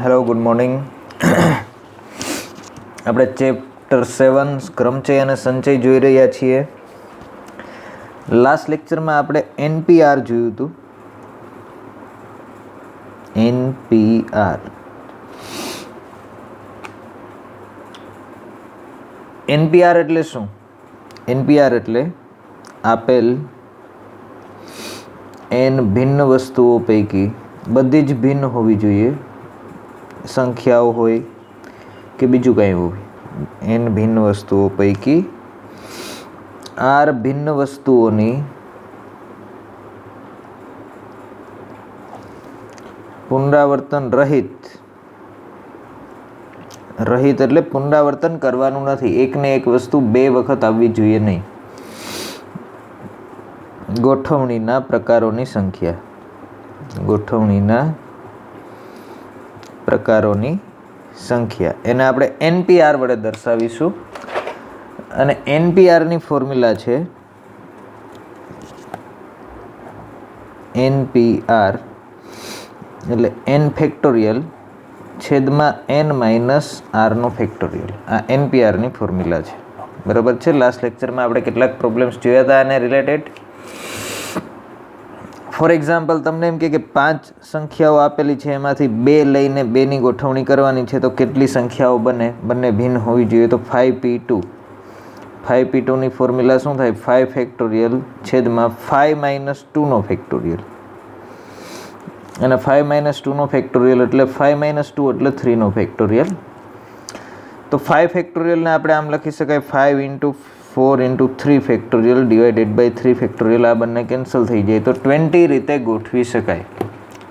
Hello, good morning. આપણે chapter 7 ક્રમચય અને સંચય જોઈ રહ્યા છીએ. લાસ્ટ લેક્ચરમાં આપણે એનપીઆર જોયું હતું. એનપીઆર એટલે શું? એનપીઆર એટલે આપેલ એન ભિન્ન વસ્તુઓ પૈકી બધી જ ભિન્ન હોવી જોઈએ, સંખ્યાઓ હોય કે બીજું કંઈ હોય. એન ભિન્ન વસ્તુઓ પૈકી આર ભિન્ન વસ્તુઓની પુનરાવર્તન રહિત એટલે પુનરાવર્તન કરવાનું નથી. એકને એક વસ્તુ બે વખત આવવી જોઈએ નહીં. ગોઠવણીના પ્રકારોની સંખ્યા, ગોઠવણીના પ્રકારોની સંખ્યા, એને આપણે એનપીઆર વડે દર્શાવીશું. અને એનપીઆરની ફોર્મ્યુલા છે એનપીઆર એટલે એન ફેક્ટોરિયલ છેદમાં એન માઇનસ આરનો ફેક્ટોરિયલ. આ એનપીઆરની ફોર્મ્યુલા છે. બરાબર છે. લાસ્ટ લેક્ચરમાં આપણે કેટલાક પ્રોબ્લેમ્સ જોયા હતા આને રિલેટેડ. ફોર એક્ઝામ્પલ, તમને એમ કે 5 સંખ્યાઓ આપેલી છે, એમાંથી 2 લઈને 2ની ગોઠવણી કરવાની છે, તો કેટલી સંખ્યાઓ બને? બંને ભિન્ન હોવી જોઈએ. તો 5p2. 5p2ની ફોર્મ્યુલા શું થાય? 5 ફેક્ટોરિયલ છેદમાં 5 માઇનસ 2નો ફેક્ટોરિયલ. અને 5 માઇનસ 2નો ફેક્ટોરિયલ એટલે 5 માઇનસ 2 એટલે 3નો ફેક્ટોરિયલ. તો 5 ફેક્ટોરિયલને આપણે આમ લખી શકાય 5 into 4 into 3 factorial divided by 3 factorial. આ બંને કેન્સલ થઈ જાય તો 20 રીતે ગોઠવી શકાય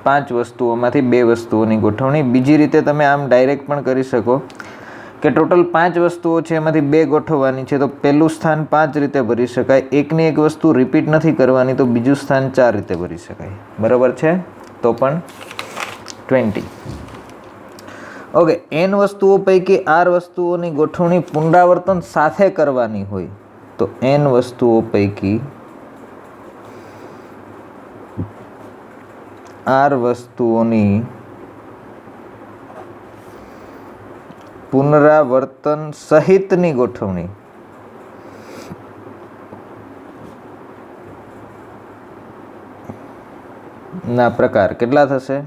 5 વસ્તુઓમાંથી 2 વસ્તુઓની ગોઠવણી. બીજી રીતે તમે આમ ડાયરેક્ટ પણ કરી શકો કે ટોટલ 5 વસ્તુઓ છે, એમાંથી 2 ગોઠવવાની છે, તો પહેલું સ્થાન 5 રીતે ભરી શકાય. એકની એક વસ્તુ રિપીટ નથી કરવાની, તો બીજું સ્થાન 4 રીતે ભરી શકાય. બરાબર છે. તો પણ 20. ઓકે. એન વસ્તુઓ પૈકી આર વસ્તુઓની ગોઠવણી પુનરાવર્તન સાથે કરવાની હોય તો એન વસ્તુઓ પૈકી આર વસ્તુઓની પુનરાવર્તન સહિતની ગોઠવણી ના પ્રકાર કેટલા થશે?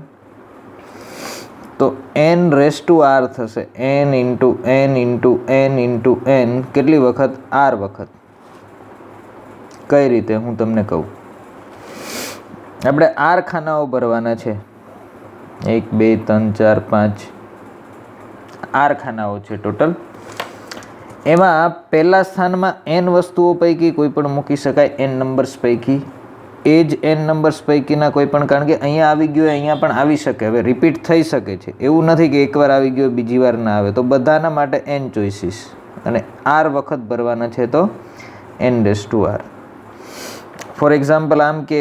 તો n રેસ ટુ આર થશે. n into n into n into n કેટલી વખત? r વખત. કઈ રીતે હું તમને કહું. આપણે r ખાનાઓ ભરવાના છે. 1 2 3 4 5 r ખાનાઓ છે ટોટલ. એમાં પહેલા સ્થાનમાં n વસ્તુઓ પૈકી કોઈ પણ મૂકી શકાય, n નંબર્સ પૈકી. એ જ n નંબર્સ પૈકીના કોઈ પણ, કારણ કે અહીંયા આવી ગયો અહીંયા પણ આવી શકે. હવે રિપીટ થઈ શકે છે, એવું નથી કે એકવાર આવી ગયો બીજી વાર ના આવે. તો બધાના માટે n ચોઇસીસ અને r વખત ભરવાના છે, તો n raise to r. For example, આમ કે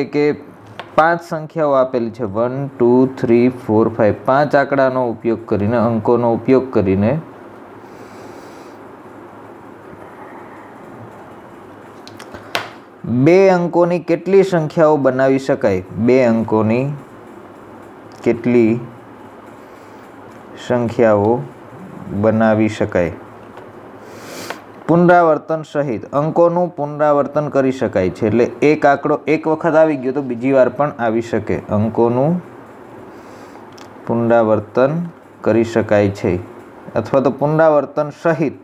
5 સંખ્યાઓ આપેલી છે, 1 2 3 4 5. 5 આંકડાનો ઉપયોગ કરીને, અંકોનો ઉપયોગ કરીને 2 અંકોની કેટલી સંખ્યાઓ બનાવી શકાય? 2 અંકોની કેટલી સંખ્યાઓ બનાવી શકાય? પુનરાવર્તન સહિત અંકોનું પુનરાવર્તન કરી શકાય છે. એટલે એક આંકડો એક વખત આવી ગયો તો બીજી વાર પણ આવી શકે. અંકોનું પુનરાવર્તન કરી શકાય છે, અથવા તો પુનરાવર્તન સહિત.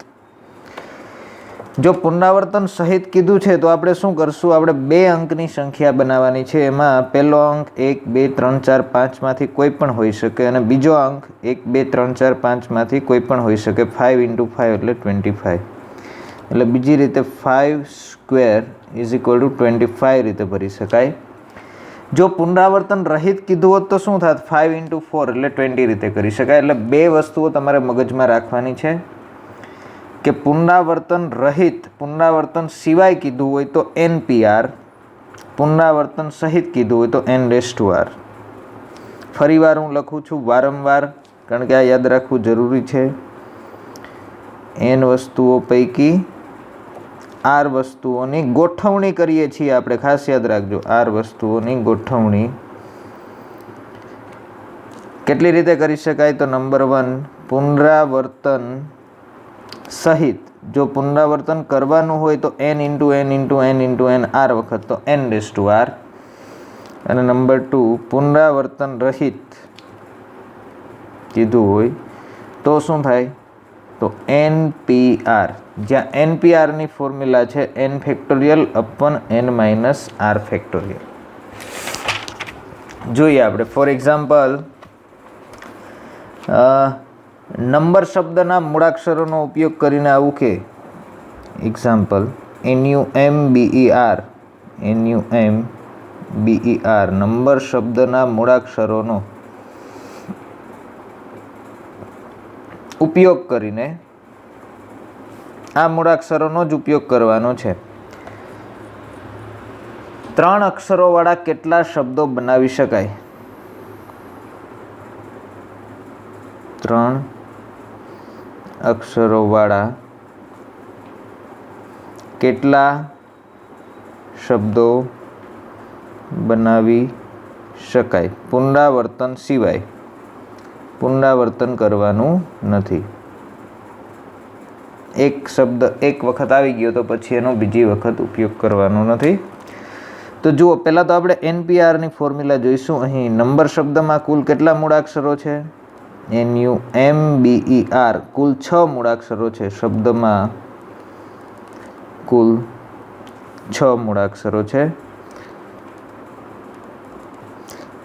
જો પુનરાવર્તન સહિત કીધું છે તો આપણે શું કરશું? આપણે 2 અંકની સંખ્યા બનાવવાની છે. એમાં પહેલો અંક 1 2 3 4 5 માંથી કોઈ પણ હોઈ શકે, અને બીજો અંક 1 2 3 4 5 માંથી કોઈ પણ હોઈ શકે. 5 ઇન્ટુ 5 એટલે 25. એટલે બીજી રીતે 5 સ્ક્વેર ઇઝ ઇક્વલ ટુ 25 રીતે ભરી શકાય. જો પુનરાવર્તન રહિત કીધું હોત તો શું થાત? 5 ઇન્ટુ 4 એટલે 20 રીતે કરી શકાય. એટલે 2 વસ્તુઓ તમારે મગજમાં રાખવાની છે કે પુનરાવર્તન રહિત, પુનરાવર્તન સિવાય કીધું હોય તો એનપીઆર, પુનરાવર્તન સહિત કીધું હોય તો n રેસ ટુ r. ફરીવાર હું લખું છું વારંવાર, કારણ કે આ યાદ રાખવું જરૂરી છે. n વસ્તુઓ પૈકી r વસ્તુઓની ગોઠવણી કરીએ છીએ આપણે, ખાસ યાદ રાખજો. r વસ્તુઓની ગોઠવણી કેટલી રીતે કરી શકાય? તો નંબર 1, પુનરાવર્તન સહિત. જો પુનરાવર્તન કરવાનું હોય તો n × n × n × n r વખત, તો n⁻r. અને નંબર 2, પુનરાવર્તન રહિત કીધું હોય તો શું થાય? તો npr, જ્યાં npr ની ફોર્મ્યુલા છે n⁻n−r⁻. જોઈએ આપણે ફોર એક્ઝામ્પલ, નંબર શબ્દના મૂળાક્ષરોનો ઉપયોગ કરીને આવું કે એક્ઝામ્પલ NUMBER નંબર શબ્દના મૂળાક્ષરોનો ઉપયોગ કરીને આ મૂળાક્ષરોનો જ ઉપયોગ કરવાનો છે. 3 અક્ષરોવાળા કેટલા શબ્દો બનાવી શકાય? 3 અક્ષરોવાળા કેટલા શબ્દો બનાવી શકાય પુનરાવર્તન સિવાય? પુનરાવર્તન કરવાનું નથી. એક શબ્દ એક વખત આવી ગયો તો પછી એનો બીજી વખત ઉપયોગ કરવાનો નથી. તો જુઓ, પહેલાં તો આપણે NPRની ફોર્મ્યુલા જોઈશું. અહીં નંબર શબ્દમાં કુલ કેટલા મૂળાક્ષરો છે? NUMBER કુલ 6 મૂળાક્ષરો છે. શબ્દમાં કુલ 6 મૂળાક્ષરો છે,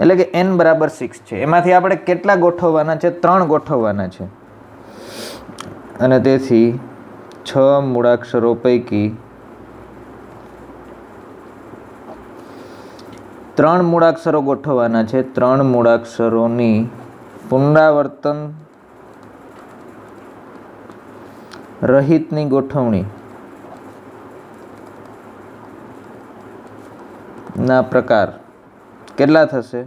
એટલે કે n = 6 છે. એમાંથી આપણે કેટલા ગોઠવવાના છે? 3 ગોઠવવાના છે. અને તેથી 6 મૂળાક્ષરો પૈકી 3 મૂળાક્ષરો ગોઠવવાના છે. 3 મૂળાક્ષરોની પુનરાવર્તન રહિતની ગોઠવણી ના પ્રકાર કેટલા થશે?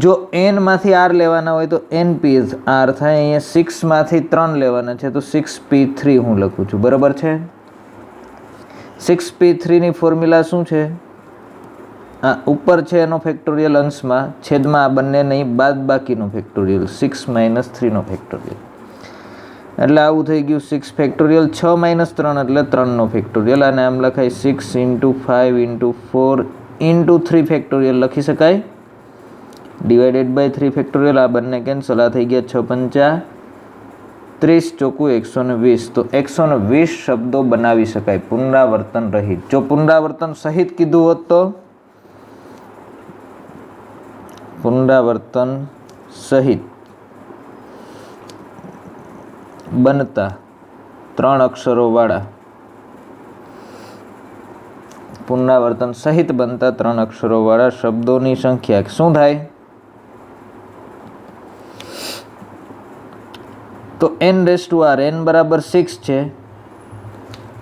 જો n માંથી r લેવાના હોય તો npr થાય. અહીંયા 6 માંથી 3 લેવાના છે તો 6p3 હું લખું છું. બરાબર છે? 6p3 ની ફોર્મ્યુલા શું છે? આ ઉપર છે એનો ફેક્ટોરિયલ અંશમાં, છેદમાં આ બંને નહીં, બાદ બાકીનો ફેક્ટોરિયલ 6 - 3 નો ફેક્ટોરિયલ. એટલે આવું થઈ ગયું 6 ફેક્ટોરિયલ. 6 - 3 એટલે 3 નો ફેક્ટોરિયલ. અને આમ લખાય 6 × 5 × 4 × 3 ફેક્ટોરિયલ લખી શકાય. / 3 ફેક્ટોરિયલ. આ બંને કેન્સલ. આ થઈ ગયા 6 × 5 = 30, ચોખ્ખું 120. તો 120 શબ્દો બનાવી શકાય પુનરાવર્તન રહિત. જો પુનરાવર્તન સહિત કીધું હોત તો પુનરાવર્તન સહિત બનતા 3 અક્ષરોવાળા પુનરાવર્તન સહિત બનતા 3 અક્ષરોવાળા શબ્દોની સંખ્યા શું થાય? તો n⁻r, n = 6 છે.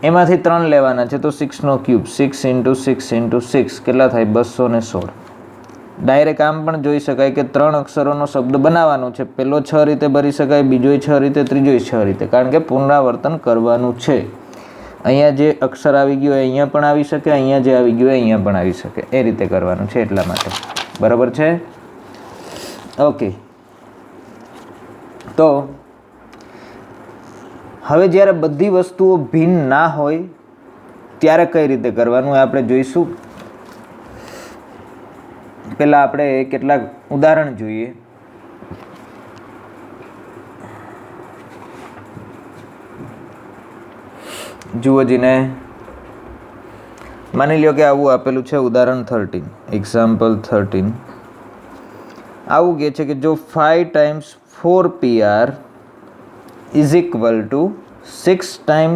એમાંથી 3 લેવાના છે તો 6 નો ક્યુબ, 6 × 6 × 6 કેટલા થાય? 216. ડાયરેક્ટ આમ પણ જોઈ શકાય કે 3 અક્ષરોનો શબ્દ બનાવવાનો છે. પહેલો 6 રીતે ભરી શકાય, બીજો 6 રીતે, ત્રીજો 6 રીતે, કારણ કે પુનરાવર્તન કરવાનું છે. અહીંયા જે અક્ષર આવી ગયો અહીંયા પણ આવી શકે, અહીંયા જે આવી ગયું અહીંયા પણ આવી શકે. એ રીતે કરવાનું છે એટલા માટે. બરાબર છે? ઓકે. તો હવે જ્યારે બધી વસ્તુઓ ભિન્ન ના હોય ત્યારે કઈ રીતે કરવાનું એ આપણે જોઈશું. પહેલાં આપણે કેટલાક ઉદાહરણ જોઈએ. જુઓ જીને, માની લ્યો કે આવું આપેલું છે ઉદાહરણ 13, એક્ઝામ્પલ 13. આવું કહે છે કે જો 5 × 4pr = 6 ×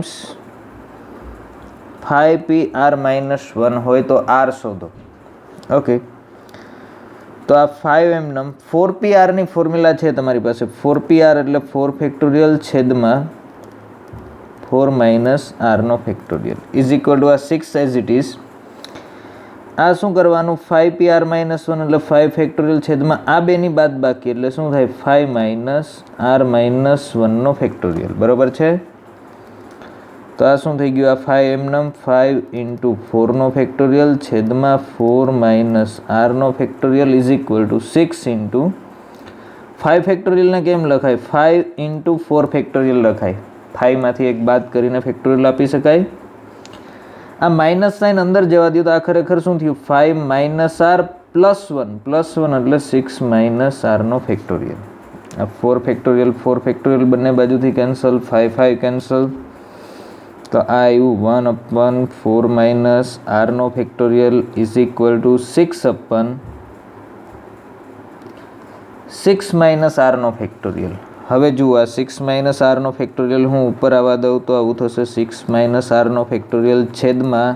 5pr-1 હોય તો r શોધો. ઓકે, તો આ 5 4pr ની ફોર્મ્યુલા છે તમારી પાસે. 4pr એટલે 4 ફેક્ટોરિયલ છેદમાં 4 - r નો ફેક્ટોરિયલ = આ 6 એઝ ઇટ ઇઝ. આ શું કરવાનું? 5pr-1 એટલે 5 ફેક્ટોરિયલ છેદમાં આ બેની બાદ બાકી એટલે શું થાય? 5 - r-1 નો ફેક્ટોરિયલ. બરાબર છે? તો આ શું થઈ ગયું? આ 5 × 4 નો ફેક્ટોરિયલ છેદમાં 4 - r નો ફેક્ટોરિયલ = 6 × 5 ફેક્ટોરિયલને કેમ લખાય? 5 × 4 ફેક્ટોરિયલ લખાય. 5માંથી એક બાદ કરીને ફેક્ટોરિયલ આપી શકાય. આ માઇનસ સાઇન અંદર જવા દો તો આ ખરેખર શું થયું? 5 - r +1 એટલે 6 - r નો ફેક્ટોરિયલ. આ 4 ફેક્ટોરિયલ બંને બાજુથી કેન્સલ, 5 કેન્સલ, તો આ આવ્યું 1/4 - r નો factorial is equal to 6/6 - r નો ફેક્ટોરિયલ. હવે જુઓ આ 6 - r નો ફેક્ટોરિયલ હું ઉપર આવવા દઉં તો આવું થશે 6 - r નો ફેક્ટોરિયલ છેદમાં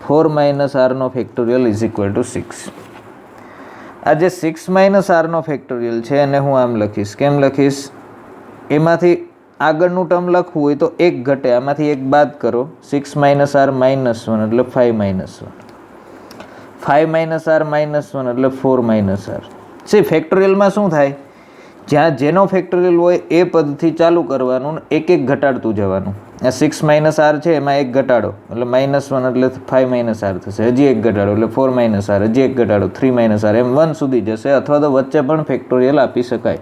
4 - r નો ફેક્ટોરિયલ ઇઝ ઇક્વલ ટુ 6. આ જે 6 - r નો ફેક્ટોરિયલ છે એને હું આમ લખીશ. કેમ લખીશ? એમાંથી આગળનું ટર્મ લખવું હોય તો એક ઘટે, આમાંથી એક બાદ કરો. 6 - r -1 એટલે 5 - 1, 5 - r -1 એટલે 4 - r. ફેક્ટોરિયલમાં શું થાય? જ્યાં જેનો ફેક્ટોરિયલ હોય એ પદથી ચાલુ કરવાનું, એક એક ઘટાડતું જવાનું. આ 6 - r છે એમાં એક ઘટાડો એટલે -1 એટલે 5 - r થશે. હજી એક ઘટાડો એટલે 4 - r, હજી એક ઘટાડો 3 - r, એમ 1 સુધી જશે. અથવા તો વચ્ચે પણ ફેક્ટોરિયલ આપી શકાય.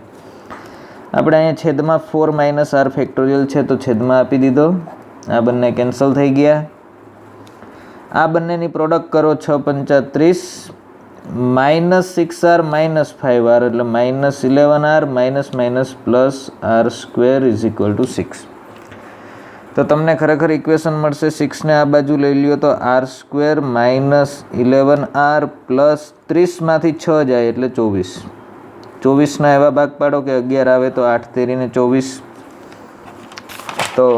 આપણે અહીંયા છેદમાં 4 - r ફેક્ટોરિયલ છે તો છેદમાં આપી દીધો. આ બંને કેન્સલ થઈ ગયા. આ બંનેની પ્રોડક્ટ કરો 6 × 35 -6r -5r એટલે -11r -+ r² is equal to 6. તો તમને ખરેખર ઇક્વેશન મળશે 6ને આ બાજુ લઈ લ્યો તો r² -11r + 30માંથી 6 જાય એટલે 24. 24ના એવા ભાગ પાડો કે 11 આવે તો 8 તેરીને 24. તો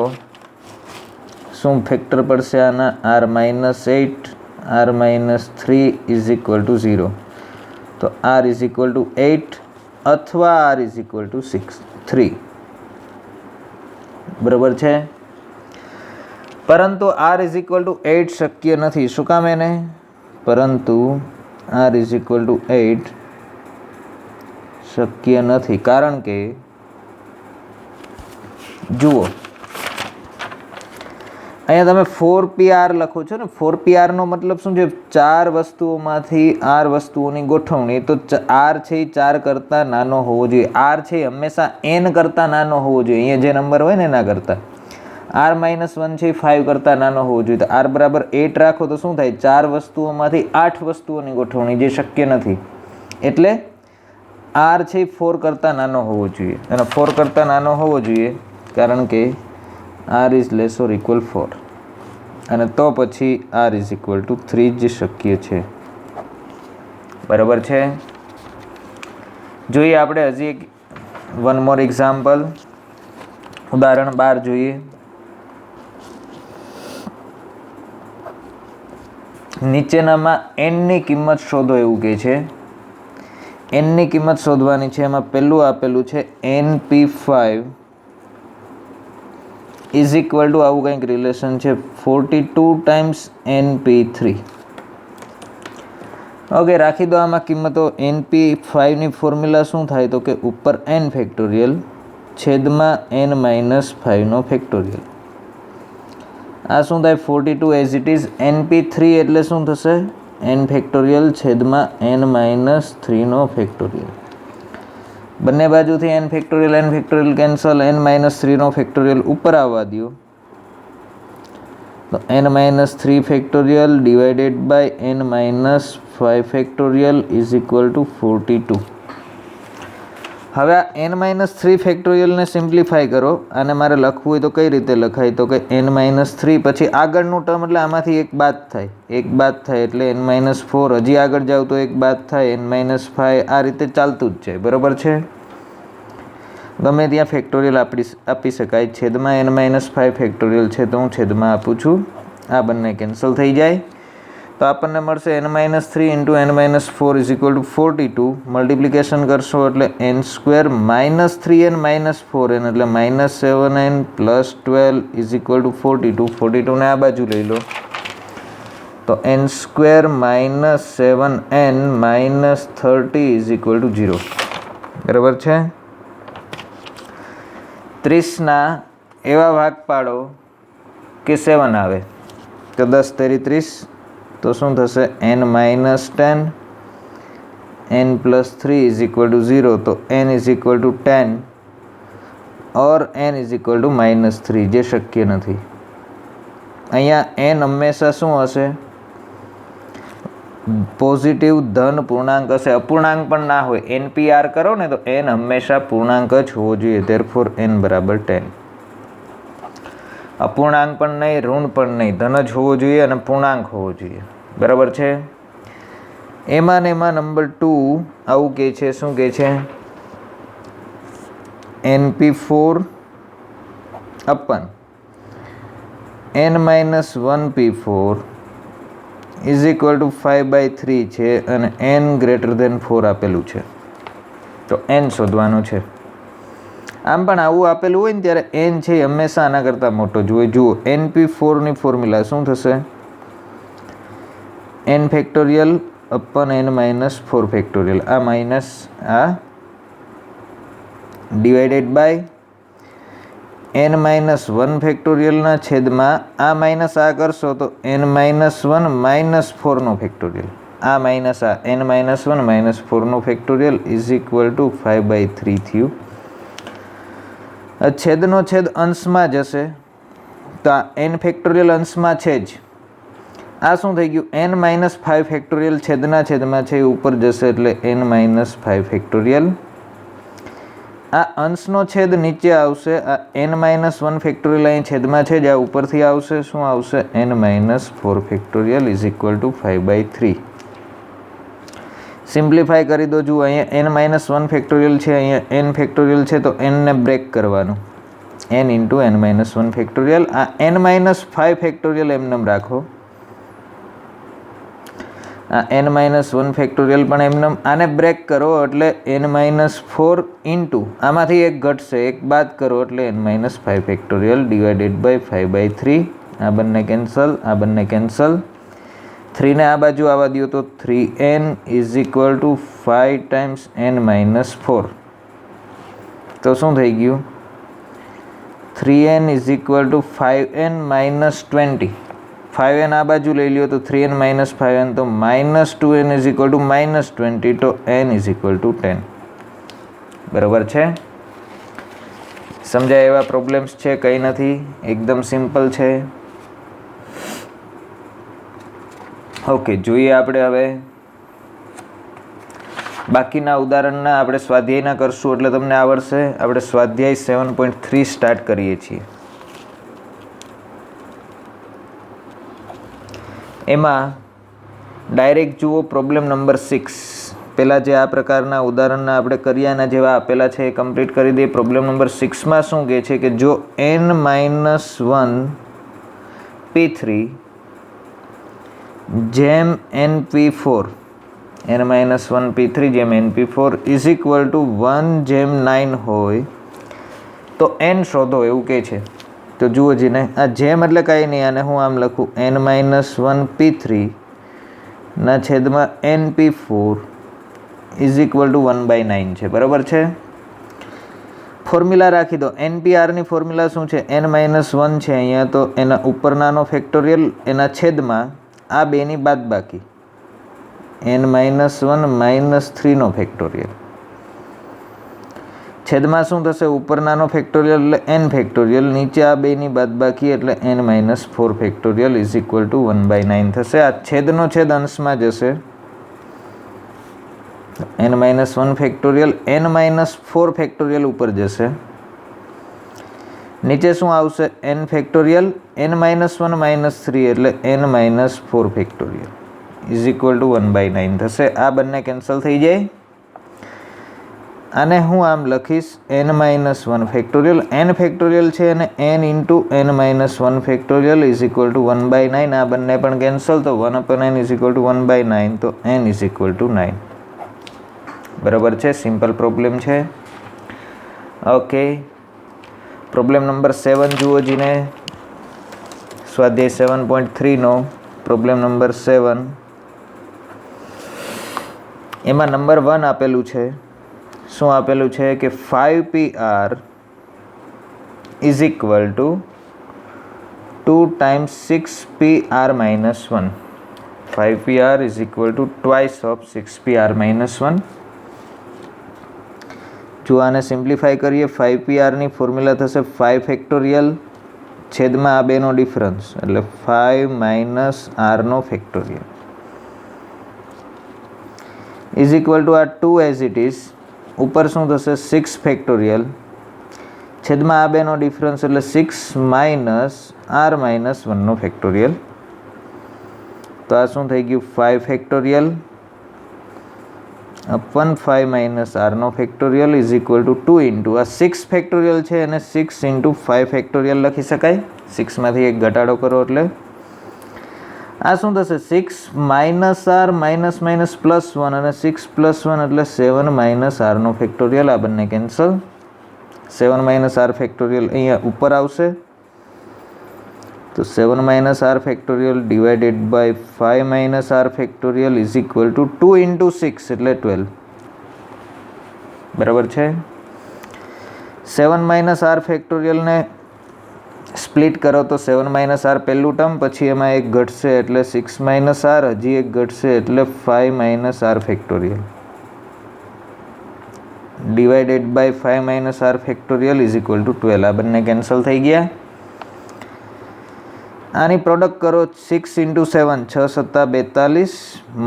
શું ફેક્ટર પડશે આના? r -8 r -3 is equal to 0. તો r ઇઝ ઇક્વલ ટુ 8 અથવા r ઇઝ ઇક્વલ ટુ 3. બરાબર છે? પરંતુ r ઇઝ ઇક્વલ ટુ 8 શક્ય નથી. શું કામ એને? પરંતુ r ઇઝ ઇક્વલ ટુ 8 શક્ય નથી કારણ કે જુઓ અહીંયા તમે 4pr લખો છો ને. 4pr નો મતલબ શું છે? 4 વસ્તુઓમાંથી r વસ્તુઓની ગોઠવણી. તો r છે એ 4 કરતાં નાનો હોવો જોઈએ. r છે એ હંમેશા n કરતાં નાનો હોવો જોઈએ. અહીંયા જે નંબર હોય ને એના કરતાં. r -1 છે એ 5 કરતાં નાનો હોવો જોઈએ. તો r બરાબર 8 રાખો તો શું થાય? 4 વસ્તુઓમાંથી 8 વસ્તુઓની ગોઠવણી, જે શક્ય નથી. એટલે r છે એ 4 કરતાં નાનો હોવો જોઈએ. અને 4 કરતાં નાનો હોવો જોઈએ કારણ કે r is less or equal 4. અને તો પછી r ઇઝ ઇક્વલ ટુ 3 જ શક્ય છે. બરાબર છે? જોઈએ આપણે હજી એક વન મોર એક્ઝામ્પલ, ઉદાહરણ 12 જોઈએ. નીચેનામાં n ની કિંમત શોધો એવું કહે છે. n ની કિંમત શોધવાની છે. એમાં પહેલું આપેલું છે np5 ઇઝ ઇક્વલ ટુ આવું કંઈક રિલેશન છે 42 × np3. ઓકે, રાખી દો આમાં કિંમતો. np5ની ફોર્મ્યુલા શું થાય? તો કે ઉપર n ફેક્ટોરિયલ છેદમાં n - 5 નો ફેક્ટોરિયલ. આ શું થાય? 42 એઝ ઇટ ઇઝ. np3 એટલે શું થશે? n ફેક્ટોરિયલ છેદમાં n - 3 નો ફેક્ટોરિયલ. બંને બાજુથી n ફેક્ટોરિયલ કેન્સલ. n - 3 નો ફેક્ટોરિયલ ઉપર આવવા દો તો n - 3 factorial divided by n - 5 factorial is equal to 42. હવે આ n - 3 ફેક્ટોરિયલને સિમ્પ્લિફાય કરો. આને મારે લખવું હોય તો કઈ રીતે લખાય? તો કે n - 3 પછી આગળનું ટર્મ એટલે આમાંથી એક બાદ થાય. એક બાદ થાય એટલે n - 4. હજી આગળ જાવ તો એક બાદ થાય n - 5. આ રીતે ચાલતું જ છે. બરાબર છે? ગમે ત્યાં ફેક્ટોરિયલ આપી શકાય. છેદમાં n - 5 ફેક્ટોરિયલ છે તો હું છેદમાં આપું છું. આ બંને કેન્સલ થઈ જાય તો આપણને મળશે n - 3 × n - 4 is equal to 42. Multiplication કરશો એટલે n² - 3n - 4n એટલે -7n + 12 ઇઝ ઇક્વલ ટુ 42. 42ને આ બાજુ લઈ લો તો n² - 7n - 30 is equal to 0. બરાબર છે? 30ના એવા ભાગ પાડો કે 7 આવે તો 10 તેરી 30. તો શું થશે? n - 10 n+3 is equal to 0, तो n इज इक्वल टू 10 और n इज इक्वल टू -3, જે શક્ય નથી. અહીંયા n હંમેશા શું હશે? પોઝિટિવ ધન પૂર્ણાંક હશે, અપૂર્ણાંક પણ ના હોય. NPR કરો ને તો n હંમેશા પૂર્ણાંક જ હોવો જોઈએ. ધેરફોર n બરાબર 10. અપૂર્ણાંક પણ નહીં, ઋણ પણ નહીં, ધન જ હોવો જોઈએ અને પૂર્ણાંક હોવો જોઈએ. બરાબર છે. એમાં ને એમાં નંબર 2 આવું કહે છે, શું કહે છે? NP4 upon n-1p4 is equal to 5/3 છે અને n ગ્રેટર દેન 4 આપેલું છે, તો n શોધવાનો છે. આમ પણ આવું આપેલું હોય ને ત્યારે n છે એ હંમેશા આના કરતાં મોટો જોઈએ. જુઓ, NP4ની ફોર્મ્યુલા શું થશે? n ફેક્ટોરિયલ અપન n-4 ફેક્ટોરિયલ, આ માઇનસ આ ડિવાઇડેડ બાય n-1 ફેક્ટોરિયલના છેદમાં આ માઇનસ આ કરશો તો n-1 -4નો ફેક્ટોરિયલ, આ માઇનસ આ n-1 -4નો ફેક્ટોરિયલ ઇઝ ઇક્વલ ટુ 5/3 થયું. છેદનો છેદ અંશમાં જશે તો આ n ફેક્ટોરિયલ અંશમાં છે જ. આ શું થઈ ગયું? n-5 ફેક્ટોરિયલ છેદના છેદમાં છે એ ઉપર જશે એટલે n-5 ફેક્ટોરિયલ. આ અંશનો છેદ નીચે આવશે, આ n-1 ફેક્ટોરિયલ અહીં છેદમાં છે જ, આ ઉપરથી આવશે. શું આવશે? n-4 factorial is equal to 5/3. Simplify કરી દો. જુઓ, અહીંયા n-1 ફેક્ટોરિયલ છે, અહીંયા n ફેક્ટોરિયલ છે, તો n ને બ્રેક કરવાનું, n ઇન્ટુ n-1 ફેક્ટોરિયલ. આ n-5 ફેક્ટોરિયલ એમનેમ રાખો, આ n-1 ફેક્ટોરિયલ પણ એમનેમ. આને બ્રેક કરો એટલે n-4 ઇન્ટુ આમાંથી એક ઘટશે, એક બાદ કરો એટલે n-5 ફેક્ટોરિયલ ડિવાઇડેડ બાય 5/3. આ બંને કેન્સલ, આ બંને કેન્સલ. 3 ને આ બાજુ આવવા દો તો 3n is equal two 5 times n-4. તો શું થઈ ગયું? 3n is equal two 5n -20. 5n આ બાજુ લઈ લ્યો તો 3n - 5n તો -2n ઇઝ ઇક્વલ ટુ -20, તો n ઇઝ ઇક્વલ ટુ 10. બરાબર છે? સમજાય એવા પ્રોબ્લેમ્સ છે? કંઈ નથી, એકદમ સિમ્પલ છે. ઓકે, જોઈએ આપણે હવે બાકીના ઉદાહરણના. આપણે સ્વાધ્યાયના કરશું એટલે તમને આવડશે. આપણે સ્વાધ્યાય 7.3 સ્ટાર્ટ કરીએ છીએ. એમાં ડાયરેક્ટ જુઓ પ્રોબ્લેમ નંબર 6. પહેલાં જે આ પ્રકારના ઉદાહરણના આપણે કર્યાના જેવા આપેલા છે એ કમ્પ્લીટ કરી દઈએ. પ્રોબ્લેમ નંબર 6માં શું કહે છે કે જો n-1 p3 જેમ np4, n-1 p3 જેમ np4 ઇઝ ઇક્વલ ટુ 1/9 હોય તો n શોધો, એવું કહે છે. તો જુઓ જીને, આ જેમ એટલે કાંઈ નહીં, આને હું આમ લખું n-1 p3 ના છેદમાં np4 ઇઝ ઇક્વલ ટુ 1/9 છે. બરાબર છે? ફોર્મ્યુલા રાખી દો. NPRની ફોર્મ્યુલા શું છે? n-1 છે અહીંયા, તો એના ઉપરનાનો ફેક્ટોરિયલ એના છેદમાં આ બેની બાદબાકી n-1 -3નો ફેક્ટોરિયલ. છેદમાં શું થશે? ઉપરનાનો ફેક્ટોરિયલ એટલે n ફેક્ટોરિયલ, નીચે આ બેની બાદબાકી એટલે n-4 factorial is equal two 1/9 થશે. આ છેદનો છેદ અંશમાં જશે, n-1 ફેક્ટોરિયલ n-4 ફેક્ટોરિયલ ઉપર જશે. નીચે શું આવશે? n ફેક્ટોરિયલ n-1 -3 એટલે n-4 factorial is equal two 1/9 થશે. આ બંને કેન્સલ થઈ જાય. આને હું આમ લખીશ n-1 ફેક્ટોરિયલ, n ફેક્ટોરિયલ છે અને n into n-1 factorial is equal two 1/9. આ બંને પણ કેન્સલ, તો 1/n ઇઝ ઇક્વલ ટુ 1/9, તો n ઇઝ ઇક્વલ ટુ 9. બરાબર છે? સિમ્પલ પ્રોબ્લેમ છે. ઓકે, પ્રોબ્લેમ નંબર 7 જુઓ જીને. સ્વાધ્યાય 7.3નો પ્રોબ્લેમ નંબર 7. એમાં નંબર 1 આપેલું છે. શું આપેલું છે કે 5pr is equal to 2 times 6pr -1. 5pr is equal to twice of 6pr minus 1. જો આને સિમ્પ્લિફાય કરીએ 5pr ની ફોર્મ્યુલા થશે 5 ફેક્ટોરિયલ છેદમાં આ બેનો ડિફરન્સ એટલે 5 માઇનસ આરનો ફેક્ટોરિયલ ઇઝ ઇક્વલ ટુ આ 2 એઝ ઇટ ઇઝ ઉપર શું થશે 6 ફેક્ટોરિયલ છેદમાં આ બેનો ડિફરન્સ એટલે 6 માઇનસ આર માઇનસ 1નો ફેક્ટોરિયલ. તો આ શું થઈ ગયું 5 ફેક્ટોરિયલ અપન 5 માઇનસ આરનો factorial is equal to 2 into આ 6 ફેક્ટોરિયલ છે અને 6 ઇન્ટુ 5 ફેક્ટોરિયલ લખી શકાય. 6માંથી એક ઘટાડો કરો એટલે આ શું થશે 6 minus R minus minus plus 1 અને 6 પ્લસ 1 એટલે 7 માઇનસ આરનો ફેક્ટોરિયલ. આ બંને કેન્સલ. 7 માઇનસ આર ફેક્ટોરિયલ અહીંયા ઉપર આવશે તો 7 minus R factorial divided by 5 minus R factorial is equal to 2 into 6 એટલે 12. બરાબર છે. 7 માઇનસ આર ફેક્ટોરિયલને સ્પ્લિટ કરો તો 7 માઇનસ આર પહેલું ટર્મ પછી એમાં એક ઘટશે એટલે 6 માઇનસ આર હજી એક ઘટશે એટલે 5 minus R factorial divided by 5 minus R factorial is equal to 12. આ બંને કેન્સલ થઈ ગયા. આની પ્રોડક્ટ કરો 6 ઇન્ટુ 7 6 સત્તા 42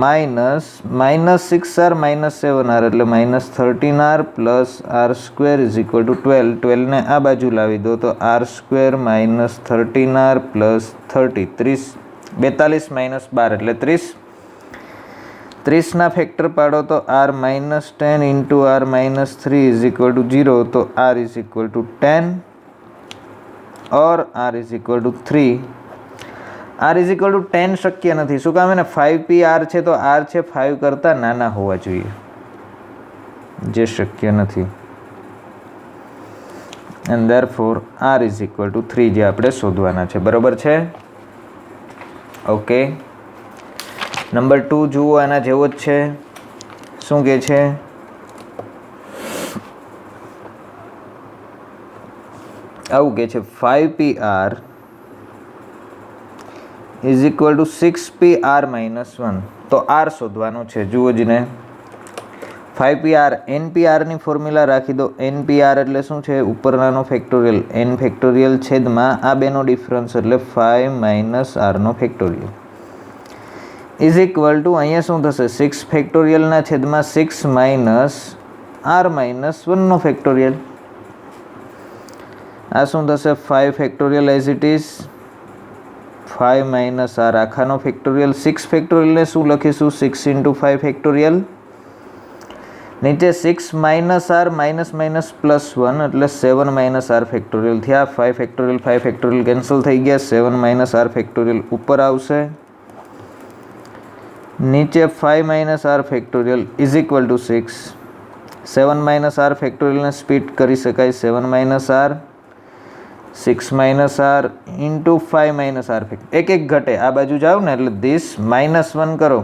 minus minus 6 R minus 7 R એટલે minus 13 R plus R square is equal to 12. 12ને આ બાજુ લાવી દો તો R square minus 13 R plus 30 30 42 minus 12 એટલે 30. 30ના ફેક્ટર પાડો તો R minus 10 into R minus 3 is equal to 0 તો R is equal to 10 or R is equal to 3. R is equal to 10 શક્ય નથી. શું કામ એને 5pr છે તો આર છે 5 કરતાં નાના હોવા જોઈએ જે શક્ય નથી. And therefore r is equal to 3 જે આપણે શોધવાના છે. બરાબર છે. ઓકે. નંબર 2 જુઓ આના જેવો જ છે. શું કહે છે આવું કહે છે 5pr is equal two 6pr minus 1. તો આર શોધવાનો છે. જુઓ જ ને 5pr npr ની ફોર્મ્યુલા રાખી દો. npr એટલે શું છે ઉપરનાનો ફેક્ટોરિયલ n ફેક્ટોરિયલ છેદમાં આ બેનો ડિફરન્સ એટલે 5 માઇનસ આરનો ફેક્ટોરિયલ ઇઝ ઇક્વલ ટુ અહીંયા શું થશે 6 ફેક્ટોરિયલના છેદમાં 6 માઇનસ આર માઇનસ 1નો ફેક્ટોરિયલ. આ શું થશે 5 factorial as it is 5 minus R આખાનો ફેક્ટોરિયલ. 6 ફેક્ટોરિયલને શું લખીશું 6 ઇન્ટુ 5 ફેક્ટોરિયલ નીચે 6 minus R minus minus plus 1 એટલે 7 માઇનસ આર ફેક્ટોરિયલ થયા. 5 ફેક્ટોરિયલ કેન્સલ થઈ ગયા. 7 માઇનસ આર ફેક્ટોરિયલ ઉપર આવશે. નીચે 5 minus R factorial is equal to 6. 7 minus R ફેક્ટોરિયલને સ્પ્લિટ કરી શકાય 7 minus R 6 minus R into 5 minus R factor એક એક ઘટે આ બાજુ જાઓ ને એટલે ધીસ માઇનસ 1 કરો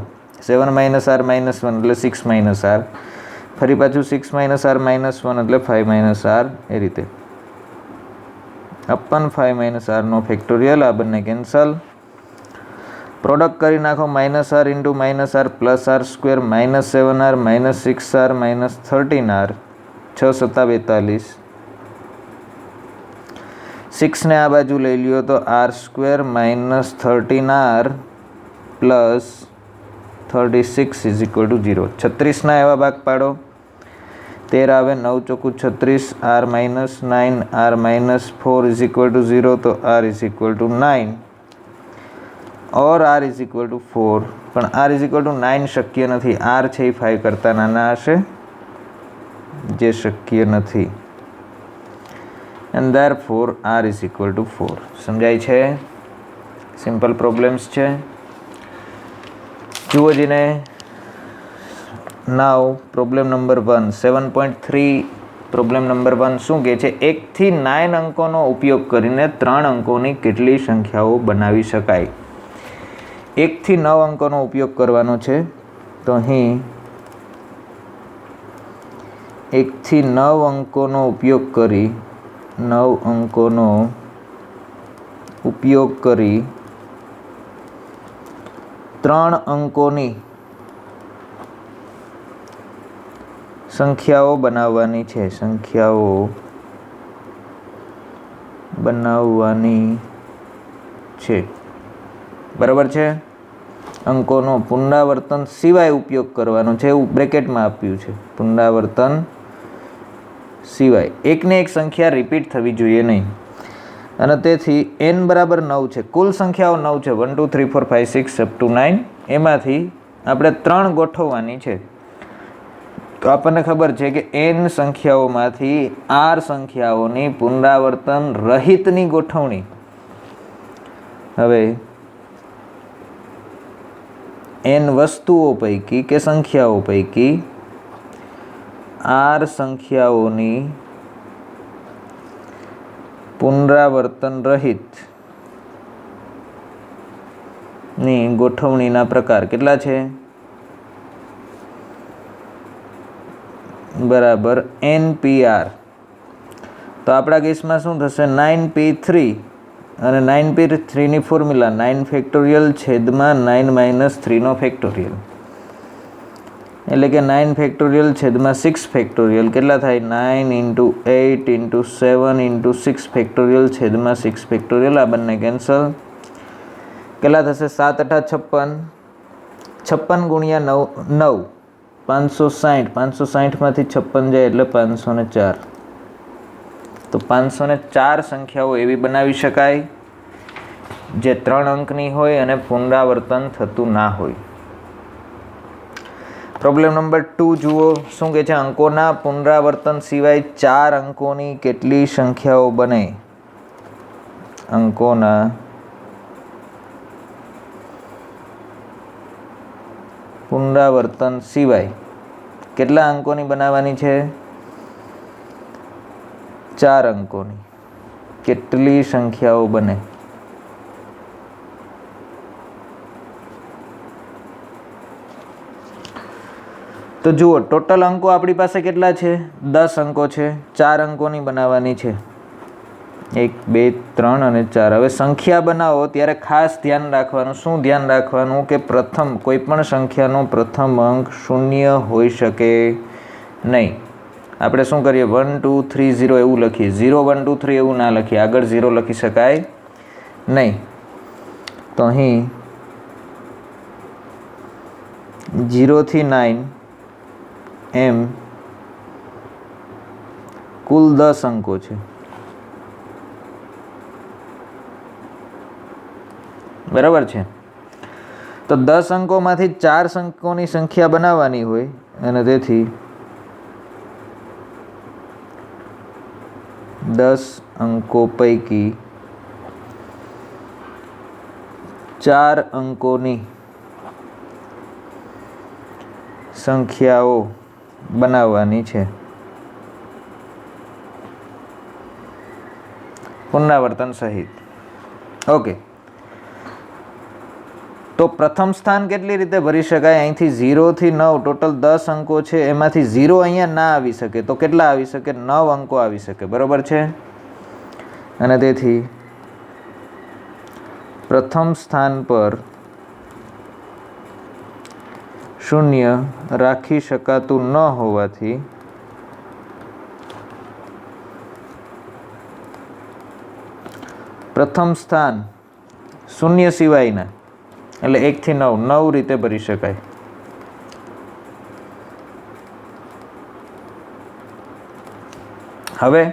7 માઇનસ આર માઇનસ 1 એટલે 6 માઇનસ આર ફરી પાછું 6 માઇનસ આર માઇનસ 1 એટલે 5 માઇનસ આર એ રીતે અપન 5 માઇનસ આરનો ફેક્ટોરિયલ. આ બંને કેન્સલ. પ્રોડક્ટ કરી નાખો minus R into minus r plus R square minus 7 r minus 6 R minus 13 r 6 સત્તા 42 6ને આ બાજુ લઈ લ્યો તો R square minus 13 R plus 36 is equal to 0. 36ના એવા ભાગ પાડો 13 આવે 9 ચોકું 36 r minus 9 r minus 4 is equal to 0 તો R is equal to 9 or R is equal to 4. પણ આર ઇઝ ઇક્વલ ટુ 9 શક્ય નથી. આર છે એ 5 કરતાં નાના હશે જે શક્ય નથી. And therefore r is equal to 4. સમજાય છે. સિમ્પલ પ્રોબ્લેમ્સ છે. જુઓ જીને. Now problem number 1 7.3 problem number 1 શું કહે છે 1 થી 9 અંકોનો ઉપયોગ કરીને 3 અંકોની કેટલી સંખ્યાઓ બનાવી શકાય. 1 થી 9 અંકોનો ઉપયોગ કરવાનો છે તો અહીં 1 થી 9 અંકોનો ઉપયોગ કરી 9 અંકોનો ઉપયોગ કરી 3 અંકોની સંખ્યાઓ બનાવવાની છે. સંખ્યાઓ બનાવવાની છે. બરાબર છે. અંકોનો પુનરાવર્તન સિવાય ઉપયોગ કરવાનો છે એવું બ્રેકેટમાં આપ્યું છે. પુનરાવર્તન સિવાય એકને એક સંખ્યા રિપીટ થવી જોઈએ નહીં. અને તેથી n બરાબર 9 છે. કુલ સંખ્યાઓ 9 છે. 1 2 3 4 5 6 up to 9. એમાંથી આપણે 3 ગોઠવવાની છે. તો આપણને ખબર છે કે n સંખ્યાઓમાંથી r સંખ્યાઓની પુનરાવર્તન રહિતની ગોઠવણી. હવે n વસ્તુઓ પૈકી કે સંખ્યાઓ પૈકી r સંખ્યાઓની પુનરાવર્તન રહિત ની ગોઠવણીના પ્રકાર કેટલા છે? બરાબર NPR. તો આપણા કેસમાં શું થશે? 9p3 અને 9p3 ની ફોર્મ્યુલા 9 ફેક્ટોરિયલ છેદમાં 9 માઇનસ 3 નો ફેક્ટોરિયલ, એટલે કે 9 ફેક્ટોરિયલ છેદમાં 6 ફેક્ટોરિયલ કેટલા થાય? 9 ઇન્ટુ 8 ઇન્ટુ 7 ઇન્ટુ 6 ફેક્ટોરિયલ છેદમાં 6 ફેક્ટોરિયલ. આ બંને કેન્સલ. કેટલા થશે? 7 8 56. 56 ગુણ્યા 9 560. 560 માંથી 56 જાય એટલે 504. તો 504 સંખ્યાઓ એવી બનાવી શકાય જે 3 અંકની હોય અને પુનરાવર્તન થતું ના હોય. પ્રોબ્લેમ નંબર 2 જુઓ. શું કહે છે? અંકોના પુનરાવર્તન સિવાય 4 અંકોની કેટલી સંખ્યાઓ બને? અંકોના પુનરાવર્તન સિવાય કેટલા અંકોની બનાવવાની છે? 4 અંકોની કેટલી સંખ્યાઓ બને? તો જુઓ, ટોટલ અંકો આપણી પાસે કેટલા છે? 10 અંકો છે. 4 અંકોની બનાવવાની છે. 1 2 3 અને 4. હવે સંખ્યા બનાવો ત્યારે ખાસ ધ્યાન રાખવાનું. શું ધ્યાન રાખવાનું? કે પ્રથમ કોઈ પણ સંખ્યાનો પ્રથમ અંક 0 હોઈ શકે નહીં. આપણે શું કરીએ? 1 2 3 0 એવું લખીએ. 0 1 2 3 એવું ના લખીએ. આગળ 0 લખી શકાય નહીં. તો અહીં 0 થી 9 એમ કુલ 10 અંકો છે. બરાબર છે. તો 10 અંકોમાંથી 4 અંકોની સંખ્યા બનાવવાની હોય અને તેથી 10 અંકો પૈકી 4 અંકોની સંખ્યાઓ બનાવવાની છે પુનરાવર્તન સહિત. ઓકે. તો પ્રથમ સ્થાન કેટલી રીતે ભરી શકાય? અહીંથી 0 થી 9 ટોટલ 10 અંકો છે. એમાંથી 0 અહીંયા ના આવી શકે. તો કેટલા આવી શકે? 9 અંકો આવી શકે. બરાબર છે. અને તેથી પ્રથમ સ્થાન પર 0 રાખી શકાતું ન હોવાથી પ્રથમ સ્થાન 0 સિવાયના એટલે 1 થી 9 રીતે ભરી શકાય. હવે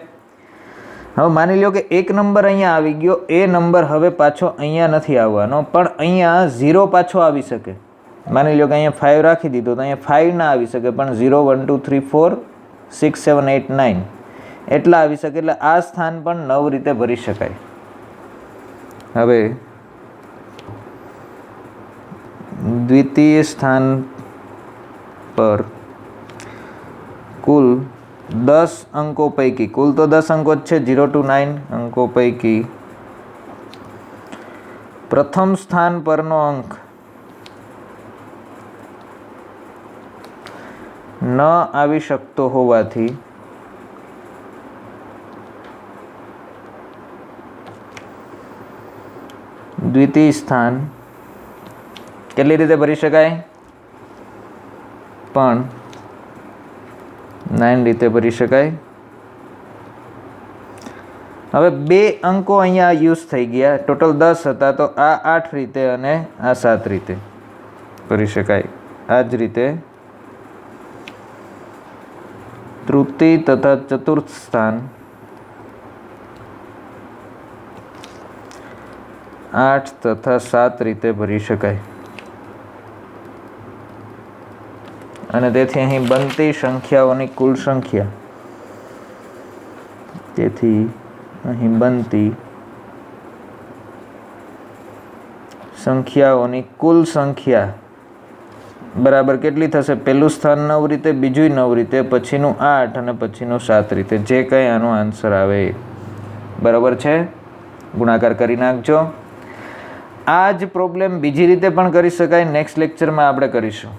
માની લો કે એક નંબર અહીંયા આવી ગયો. એ નંબર હવે પાછો અહીંયા નથી આવવાનો, પણ અહીંયા 0 પાછો આવી શકે. માની લો કે અહીંયા 5 રાખી દીધો તો અહીંયા 5 ના આવી શકે, પણ 0 1 2 3 4 6 7 8 9 એટલા આવી શકે. એટલે આ સ્થાન પણ 9 રીતે ભરી શકાય. હવે દ્વિતીય સ્થાન પર કુલ 10 અંકો પૈકી, કુલ તો 10 અંકો જ છે, 0 to 9 અંકો પૈકી પ્રથમ સ્થાન પરનો અંક ન આવી શકતો હોવાથી દ્વિતીય સ્થાન કેટલી રીતે ભરી શકાય? પણ 9 રીતે ભરી શકાય. હવે 2 અંકો અહીંયા યુઝ થઈ ગયા. ટોટલ 10 હતા, તો આ 8 રીતે અને આ 7 રીતે ભરી શકાય. આ જ રીતે તૃતીય તથા ચતુર્થ સ્થાન 8 તથા 7 રીતે ભરી શકાય. અને તેથી અહીં બનતી સંખ્યાઓની કુલ સંખ્યા, તેથી અહીં બનતી સંખ્યાઓની કુલ સંખ્યા બરાબર કેટલી થશે? પહેલું સ્થાન 9 રીતે, બીજું 9 રીતે, પછીનું 8 અને પછીનું 7 રીતે. જે કંઈ આનો આન્સર આવે બરાબર છે. ગુણાકાર કરી નાખજો. આ જ પ્રોબ્લેમ બીજી રીતે પણ કરી શકાય. નેક્સ્ટ લેક્ચરમાં આપણે કરીશું.